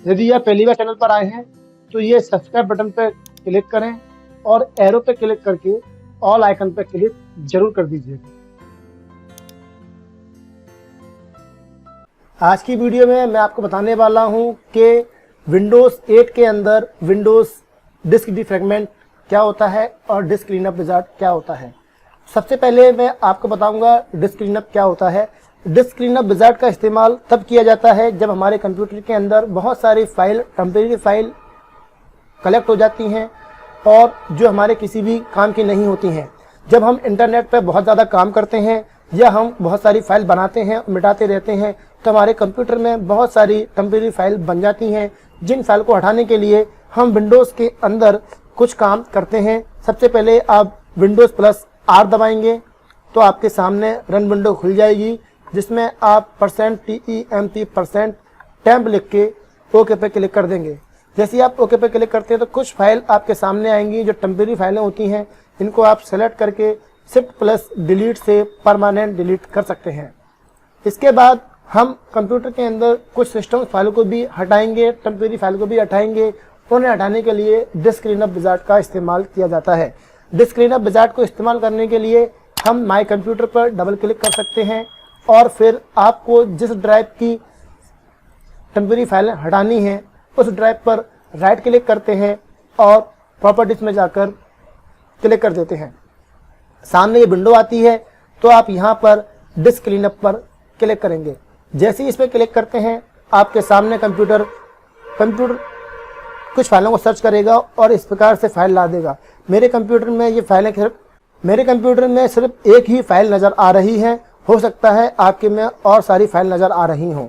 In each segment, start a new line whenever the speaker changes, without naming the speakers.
यदि आप पहली बार चैनल पर आए हैं तो ये सब्सक्राइब बटन पर क्लिक करें और एरो पे क्लिक करके ऑल आइकन पर क्लिक जरूर कर दीजिएगा। आज की वीडियो में मैं आपको बताने वाला हूं कि विंडोज़ 8 के अंदर विंडोज़ डिस्क डिफ्रैगमेंट क्या होता है और डिस्क क्लीनअप विजार्ड क्या होता है। सबसे पहले मैं आपको बताऊंगा डिस्क क्लीनअप क्या होता है। डिस्क क्लीनअप विजार्ड का इस्तेमाल तब किया जाता है जब हमारे कंप्यूटर के अंदर बहुत सारी फाइल, टेम्परेरी फाइल कलेक्ट हो जाती हैं और जो हमारे किसी भी काम की नहीं होती हैं। जब हम इंटरनेट पर बहुत ज़्यादा काम करते हैं या हम बहुत सारी फाइल बनाते हैं, मिटाते रहते हैं, तो हमारे कंप्यूटर में बहुत सारी टेम्परेरी फाइल बन जाती हैं, जिन फाइल को हटाने के लिए हम विंडोज़ के अंदर कुछ काम करते हैं। सबसे पहले आप विंडोज़ प्लस R दबाएंगे तो आपके सामने रन विंडो खुल जाएगी, जिसमें आप %temp लिख के ओके पे क्लिक कर देंगे। जैसे ही आप ओके पे क्लिक करते हैं तो कुछ फाइल आपके सामने आएंगी जो टेम्परेरी फाइलें होती हैं। इनको आप सेलेक्ट करके शिफ्ट प्लस डिलीट से परमानेंट डिलीट कर सकते हैं। इसके बाद हम कंप्यूटर के अंदर कुछ सिस्टम फाइलों को भी हटाएंगे, टेम्परेरी फाइल को भी हटाएंगे। उन्हें हटाने के लिए डिस्क क्लीनअप विजार्ड का इस्तेमाल किया जाता है। डिस्क क्लीनअप विजार्ड को इस्तेमाल करने के लिए हम माई कंप्यूटर पर डबल क्लिक कर सकते हैं और फिर आपको जिस ड्राइव की टेम्परेरी फाइलें हटानी है उस ड्राइव पर राइट क्लिक करते हैं और प्रॉपर्टीज में जाकर क्लिक कर देते हैं। सामने ये विंडो आती है तो आप यहाँ पर डिस्क क्लीनअप पर क्लिक करेंगे। जैसे ही इस पर क्लिक करते हैं आपके सामने कंप्यूटर कुछ फाइलों को सर्च करेगा और इस प्रकार से फाइल ला देगा। मेरे कंप्यूटर में सिर्फ एक ही फाइल नज़र आ रही है। हो सकता है आपके में और सारी फाइल नज़र आ रही हों।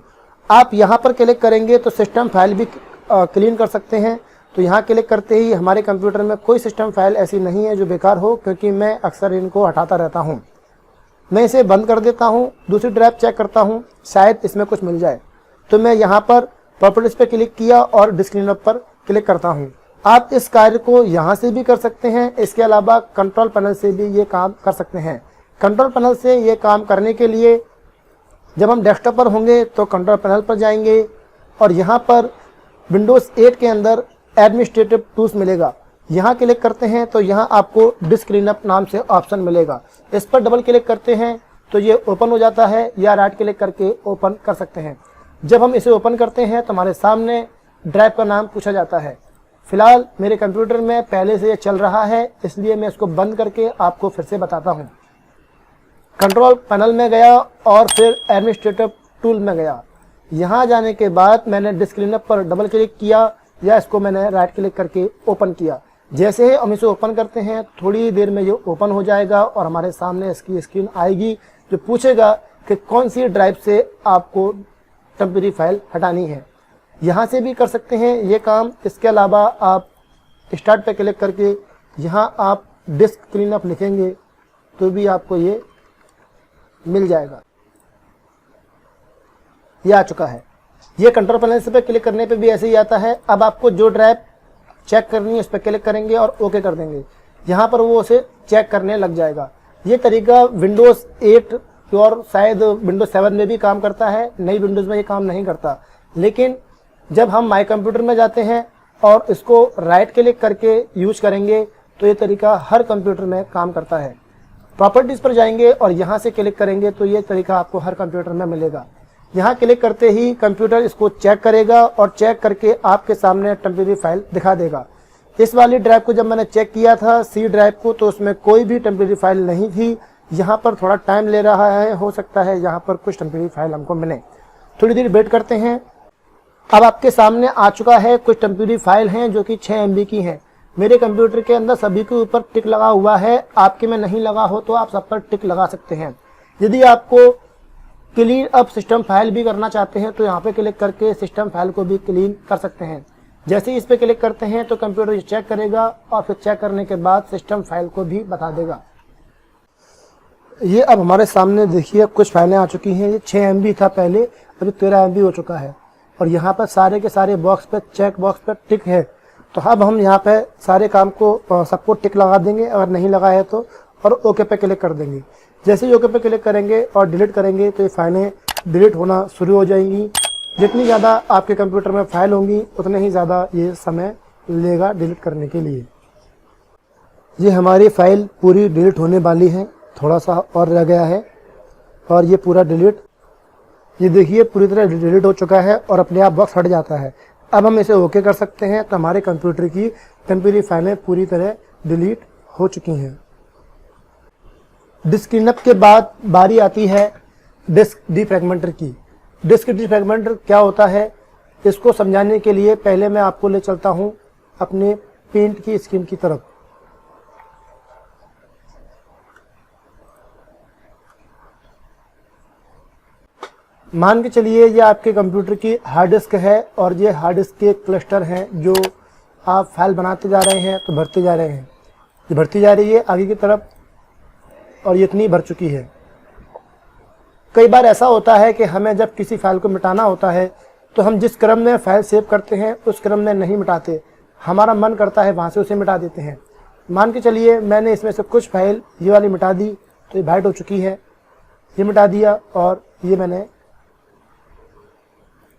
आप यहाँ पर क्लिक करेंगे तो सिस्टम फाइल भी क्लीन कर सकते हैं। तो यहाँ क्लिक करते ही हमारे कंप्यूटर में कोई सिस्टम फाइल ऐसी नहीं है जो बेकार हो, क्योंकि मैं अक्सर इनको हटाता रहता हूँ। मैं इसे बंद कर देता हूँ, दूसरी ड्राइव चेक करता हूँ, शायद इसमें कुछ मिल जाए। तो मैं यहाँ पर प्रॉपर्टीज पे क्लिक किया और डिस्क क्लीनअप पर क्लिक करता हूँ। आप इस कार्य को यहाँ से भी कर सकते हैं। इसके अलावा कंट्रोल पैनल से भी ये काम कर सकते हैं। कंट्रोल पैनल से ये काम करने के लिए जब हम डेस्कटॉप पर होंगे तो कंट्रोल पैनल पर जाएंगे और यहाँ पर विंडोज़ 8 के अंदर एडमिनिस्ट्रेटिव टूल्स मिलेगा। यहाँ क्लिक करते हैं तो यहाँ आपको डिस्क क्लीनअप नाम से ऑप्शन मिलेगा। इस पर डबल क्लिक करते हैं तो ये ओपन हो जाता है, या राइट क्लिक करके ओपन कर सकते हैं। जब हम इसे ओपन करते हैं तो हमारे सामने ड्राइव का नाम पूछा जाता है। फिलहाल मेरे कंप्यूटर में पहले से ये चल रहा है, इसलिए मैं इसको बंद करके आपको फिर से बताता हूँ। कंट्रोल पैनल में गया और फिर एडमिनिस्ट्रेटिव टूल में गया। यहाँ जाने के बाद मैंने डिस्क क्लीनअप पर डबल क्लिक किया या इसको मैंने राइट क्लिक करके ओपन किया। जैसे ही हम इसे ओपन करते हैं थोड़ी देर में ये ओपन हो जाएगा और हमारे सामने इसकी स्क्रीन आएगी जो पूछेगा कि कौन सी ड्राइव से आपको टेम्परेरी फाइल हटानी है। यहाँ से भी कर सकते हैं ये काम। इसके अलावा आप स्टार्ट पे क्लिक करके यहाँ आप डिस्क क्लीनअप लिखेंगे तो भी आपको ये मिल जाएगा। ये आ चुका है। ये कंट्रोल पैनल से पे क्लिक करने पे भी ऐसे ही आता है। अब आपको जो ड्राइव चेक करनी है उस पर क्लिक करेंगे और ओके कर देंगे। यहाँ पर वो उसे चेक करने लग जाएगा। ये तरीका विंडोज़ 8 और शायद विंडोज़ 7 में भी काम करता है। नई विंडोज़ में ये काम नहीं करता। लेकिन जब हम माई कंप्यूटर में जाते हैं और इसको राइट क्लिक करके यूज करेंगे तो ये तरीका हर कंप्यूटर में काम करता है। प्रॉपर्टीज़ पर जाएंगे और यहाँ से क्लिक करेंगे तो ये तरीका आपको हर कंप्यूटर में मिलेगा। यहाँ क्लिक करते ही कंप्यूटर इसको चेक करेगा और चेक करके आपके सामने टेम्परेरी फाइल दिखा देगा। इस वाली ड्राइव को जब मैंने चेक किया था C ड्राइव को, तो उसमें कोई भी टेम्परेरी फाइल नहीं थी। यहाँ पर थोड़ा टाइम ले रहा है, हो सकता है यहाँ पर कुछ टेम्परेरी फाइल हमको मिले। थोड़ी देर वेट करते हैं। अब आपके सामने आ चुका है। कुछ टेम्परेरी फाइल हैं जो कि 6 MB की हैं। मेरे कंप्यूटर के अंदर सभी के ऊपर टिक लगा हुआ है। आपके में नहीं लगा हो तो आप सब पर टिक लगा सकते हैं। यदि आपको क्लीन अप सिस्टम फाइल भी करना चाहते हैं तो यहाँ पे क्लिक करके सिस्टम फाइल को भी क्लीन कर सकते हैं। जैसे ही इस पे क्लिक करते हैं तो कंप्यूटर चेक करेगा और फिर चेक करने के बाद सिस्टम फाइल को भी बता देगा। ये अब हमारे सामने देखिए कुछ फाइलें आ चुकी हैं। ये 6 MB था पहले, अभी 13 MB हो चुका है और यहाँ पर सारे के सारे बॉक्स पे चेक बॉक्स पे टिक है। तो अब हम यहाँ पे सारे काम को सबको टिक लगा देंगे, अगर नहीं लगा है तो, और ओके पे क्लिक कर देंगे। जैसे ही ओके पे क्लिक करेंगे और डिलीट करेंगे तो ये फाइलें डिलीट होना शुरू हो जाएंगी। जितनी ज़्यादा आपके कंप्यूटर में फाइल होंगी उतने ही ज़्यादा ये समय लेगा डिलीट करने के लिए। ये हमारी फाइल पूरी डिलीट होने वाली है, थोड़ा सा और रह गया है और ये पूरा डिलीट, ये देखिए पूरी तरह डिलीट हो चुका है और अपने आप बॉक्स हट जाता है। अब हम इसे ओके कर सकते हैं तो हमारे कंप्यूटर की टेम्परेरी फाइलें पूरी तरह डिलीट हो चुकी हैं। डिस्क क्लीनअप के बाद बारी आती है डिस्क डिफ्रैगमेंटर की। डिस्क डिफ्रैगमेंटर क्या होता है, इसको समझाने के लिए पहले मैं आपको ले चलता हूं अपने पेंट की स्क्रीन की तरफ। मान के चलिए ये आपके कंप्यूटर की हार्ड डिस्क है और ये हार्ड डिस्क के क्लस्टर हैं जो आप फाइल बनाते जा रहे हैं तो भरते जा रहे हैं, ये भरती जा रही है आगे की तरफ और ये इतनी भर चुकी है। कई बार ऐसा होता है कि हमें जब किसी फाइल को मिटाना होता है तो हम जिस क्रम में फाइल सेव करते हैं उस क्रम में नहीं मिटाते, हमारा मन करता है वहाँ से उसे मिटा देते हैं। मान के चलिए मैंने इसमें से कुछ फाइल ये वाली मिटा दी तो ये वाइट हो चुकी है, ये मिटा दिया और ये मैंने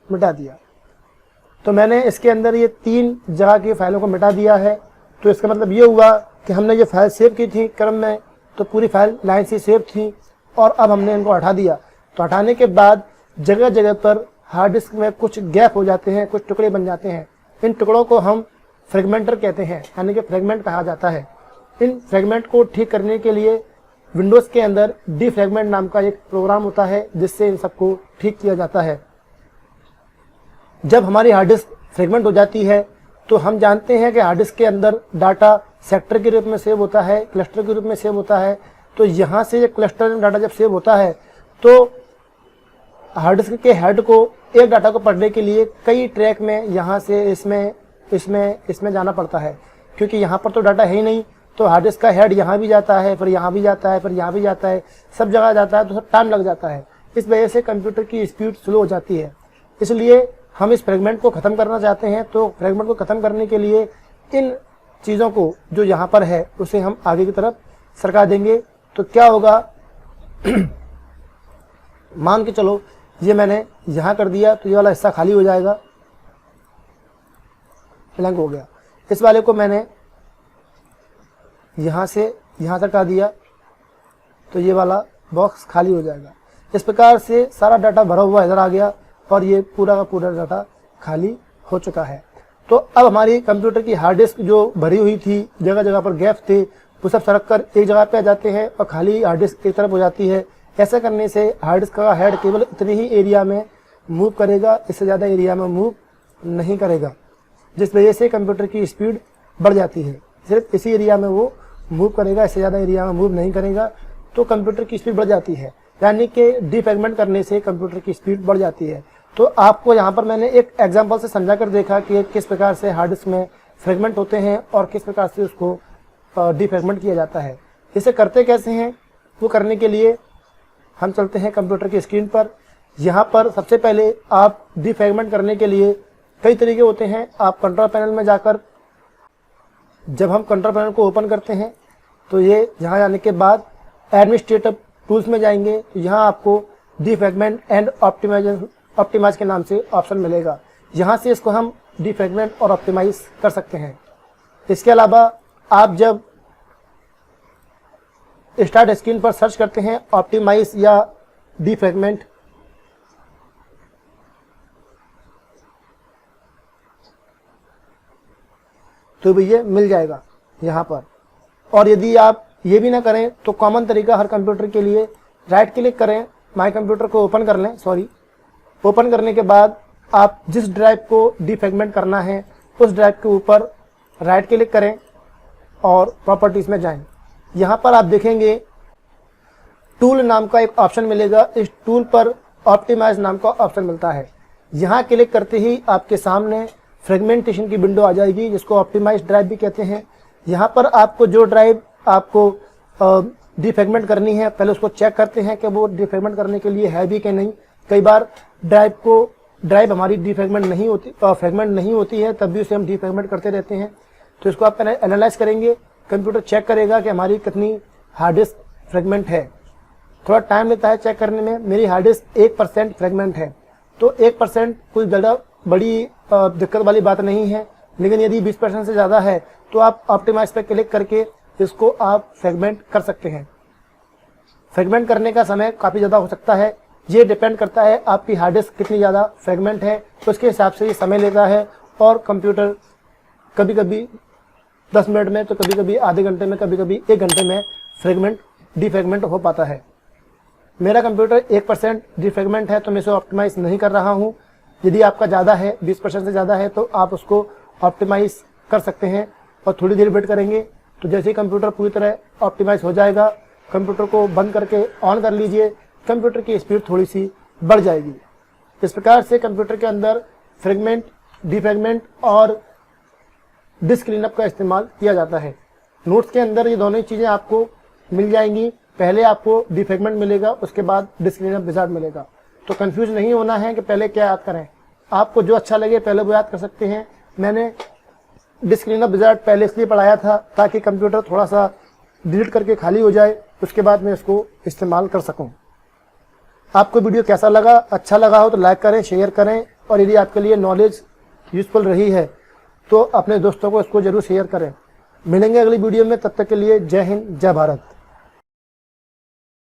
मिटा दिया। तो मैंने इसके अंदर ये 3 जगह की फाइलों को मिटा दिया है। तो इसका मतलब ये हुआ कि हमने ये फाइल सेव की थी क्रम में तो पूरी फाइल लाइन से सेव थी और अब हमने इनको हटा दिया। तो हटाने के बाद जगह जगह पर हार्ड डिस्क में कुछ गैप हो जाते हैं, कुछ टुकड़े बन जाते हैं। इन टुकड़ों को हम फ्रेगमेंटर कहते हैं, यानी कि फ्रेगमेंट कहा जाता है। इन फ्रेगमेंट को ठीक करने के लिए विंडोज़ के अंदर डिफ्रैगमेंट नाम का एक प्रोग्राम होता है जिससे इन सबको ठीक किया जाता है। जब हमारी हार्ड डिस्क फ्रेगमेंट हो जाती है तो हम जानते हैं कि हार्ड डिस्क के अंदर डाटा सेक्टर के रूप में सेव होता है, क्लस्टर के रूप में सेव होता है। तो यहाँ से ये क्लस्टर में डाटा जब सेव होता है तो हार्ड डिस्क के हेड को एक डाटा को पढ़ने के लिए कई ट्रैक में यहाँ से इसमें जाना पड़ता है, क्योंकि यहाँ पर तो डाटा है ही नहीं। तो हार्ड डिस्क का हेड यहाँ भी जाता है, फिर यहाँ भी जाता है, फिर यहाँ भी जाता है, सब जगह जाता है, तो सब टाइम लग जाता है। इस वजह से कंप्यूटर की स्पीड स्लो हो जाती है। इसलिए हम इस फ्रेगमेंट को ख़त्म करना चाहते हैं। तो फ्रेगमेंट को ख़त्म करने के लिए इन चीज़ों को जो यहाँ पर है उसे हम आगे की तरफ सरका देंगे। तो क्या होगा मान के चलो ये मैंने यहाँ कर दिया तो ये वाला हिस्सा खाली हो जाएगा, ब्लैंक हो गया। इस वाले को मैंने यहाँ से यहाँ तक आ दिया तो ये वाला बॉक्स खाली हो जाएगा। इस प्रकार से सारा डाटा भरा हुआ इधर आ गया और ये पूरा का पूरा डाटा खाली हो चुका है। तो अब हमारी कंप्यूटर की हार्ड डिस्क जो भरी हुई थी, जगह जगह पर गैप थे, वो सब सरक कर एक जगह पे आ जाते हैं और खाली हार्ड डिस्क एक तरफ हो जाती है। ऐसा करने से हार्ड डिस्क का हेड केवल इतने ही एरिया में मूव करेगा, इससे ज़्यादा एरिया में मूव नहीं करेगा, जिस वजह से कंप्यूटर की स्पीड बढ़ जाती है। सिर्फ इसी एरिया में वो मूव करेगा, इससे ज़्यादा एरिया में मूव नहीं करेगा, तो कंप्यूटर की स्पीड बढ़ जाती है। यानी कि डिफ्रैगमेंट करने से कंप्यूटर की स्पीड बढ़ जाती है। तो आपको यहाँ पर मैंने एक एग्जांपल से समझा कर देखा कि किस प्रकार से हार्ड डिस्क में फ्रेगमेंट होते हैं और किस प्रकार से उसको डिफ्रैगमेंट किया जाता है। इसे करते कैसे हैं, वो करने के लिए हम चलते हैं कंप्यूटर की स्क्रीन पर। यहाँ पर सबसे पहले आप डिफ्रैगमेंट करने के लिए कई तरीके होते हैं। आप कंट्रोल पैनल में जाकर, जब हम कंट्रोल पैनल को ओपन करते हैं तो ये यहाँ जाने के बाद एडमिनिस्ट्रेटिव टूल्स में जाएंगे तो यहाँ आपको डिफ्रैगमेंट एंड ऑप्टिमाइज के नाम से ऑप्शन मिलेगा। यहाँ से इसको हम डिफ्रैगमेंट और ऑप्टिमाइज कर सकते हैं। इसके अलावा आप जब स्टार्ट स्क्रीन पर सर्च करते हैं ऑप्टिमाइज या डिफ्रैगमेंट, तो भी ये मिल जाएगा यहाँ पर। और यदि आप ये भी ना करें तो कॉमन तरीका हर कंप्यूटर के लिए, राइट क्लिक करें, माय कंप्यूटर को ओपन कर लें, ओपन करने के बाद आप जिस ड्राइव को डिफ्रैगमेंट करना है उस ड्राइव के ऊपर राइट क्लिक करें और प्रॉपर्टीज में जाएं। यहाँ पर आप देखेंगे टूल नाम का एक ऑप्शन मिलेगा। इस टूल पर ऑप्टिमाइज नाम का ऑप्शन मिलता है। यहाँ क्लिक करते ही आपके सामने फ्रेगमेंटेशन की विंडो आ जाएगी, जिसको ऑप्टिमाइज ड्राइव भी कहते हैं। यहाँ पर आपको जो ड्राइव आपको डिफ्रैगमेंट करनी है, पहले उसको चेक करते हैं कि वो डिफ्रैगमेंट करने के लिए है भी कि नहीं। कई बार ड्राइव हमारी डिफ्रैगमेंट नहीं होती, फ्रेगमेंट नहीं होती है, तब भी उसे हम डिफ्रैगमेंट करते रहते हैं। तो इसको आप एनालाइज करेंगे, कंप्यूटर चेक करेगा कि हमारी कितनी हार्ड डिस्क फ्रेगमेंट है। थोड़ा टाइम लेता है चेक करने में। मेरी हार्ड डिस्क 1% फ्रेगमेंट है, तो 1% कोई ज़्यादा बड़ी दिक्कत वाली बात नहीं है। लेकिन यदि 20% से ज़्यादा है तो आप ऑप्टिमाइज पर क्लिक करके इसको आप सेगमेंट कर सकते हैं। सेगमेंट करने का समय काफ़ी ज़्यादा हो सकता है, ये डिपेंड करता है आपकी हार्ड डिस्क कितनी ज़्यादा फ्रेगमेंट है, तो उसके हिसाब से ये समय लेता है। और कंप्यूटर कभी कभी 10 मिनट में, तो कभी कभी आधे घंटे में, कभी कभी 1 घंटे में फ्रेगमेंट डिफ्रेगमेंट हो पाता है। मेरा कंप्यूटर 1% डिफ्रेगमेंट है तो मैं इसे ऑप्टिमाइज नहीं कर रहा हूँ। यदि आपका ज़्यादा है, 20% से ज़्यादा है, तो आप उसको ऑप्टिमाइज कर सकते हैं और थोड़ी देर वेट करेंगे तो जैसे ही कंप्यूटर पूरी तरह ऑप्टिमाइज हो जाएगा, कंप्यूटर को बंद करके ऑन कर लीजिए, कंप्यूटर की स्पीड थोड़ी सी बढ़ जाएगी। इस प्रकार से कंप्यूटर के अंदर फ्रेगमेंट, डिफ्रेगमेंट और डिस्क क्लीनअप का इस्तेमाल किया जाता है। नोट्स के अंदर ये दोनों ही चीज़ें आपको मिल जाएंगी। पहले आपको डिफ्रेगमेंट मिलेगा, उसके बाद डिस्क क्लीनअप विजार्ड मिलेगा। तो कंफ्यूज नहीं होना है कि पहले क्या याद करें। आपको जो अच्छा लगे पहले वो याद कर सकते हैं। मैंने डिस्क क्लीनअप विजार्ड पहले इसलिए पढ़ाया था ताकि कंप्यूटर थोड़ा सा डिलीट करके खाली हो जाए, उसके बाद मैं इसको इस्तेमाल कर सकूं। आपको वीडियो कैसा लगा? अच्छा लगा हो तो लाइक करें, शेयर करें, और यदि आपके लिए नॉलेज यूजफुल रही है तो अपने दोस्तों को इसको जरूर शेयर करें। मिलेंगे अगली वीडियो में, तब तक के लिए जय हिंद, जय भारत।